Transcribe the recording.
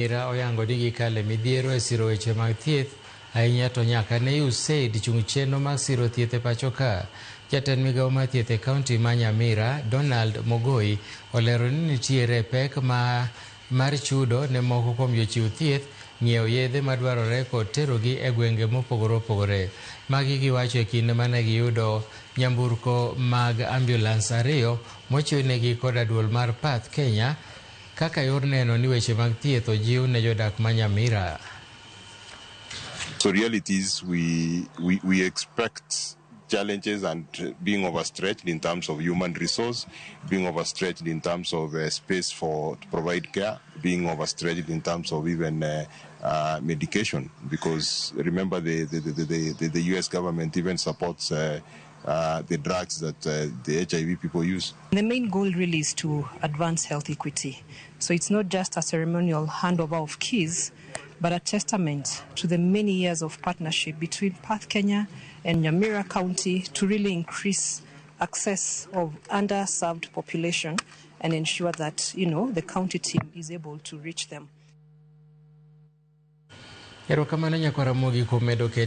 Nyamira oyango ni gikale midhiero e siro weche mag thieth ahinya to nyaka ne USAID chung chenro mag siro thieth e pachoka. Jatend migawo mar thieth e kaunti ma Nyamira, Donald Mogoi, olero ni nitiere pek mar chudo ne moko kuom jochiw thieth, ng'iewo yedhe madwarore kod terogi e gwenge mopogore opogore. Magi giwacho e kinde mane giyudo nyamburko mag ambulans ariyo mochunegi koda duol mar Path Kenya kaka yor neno ni weche mag thieth ojiw ne jodak ma Nyamira. So reality is we expect challenges and being overstretched in terms of human resource, being overstretched in terms of space to provide care, being overstretched in terms of even medication, because remember the US government even supports the drugs that the HIV people use. The main goal really is to advance health equity. So it's not just a ceremonial handover of keys, but a testament to the many years of partnership between Path Kenya and Nyamira County to really increase access of underserved population and ensure that, the county team is able to reach them. Erokamano nyaka Ramogi kuom medo kete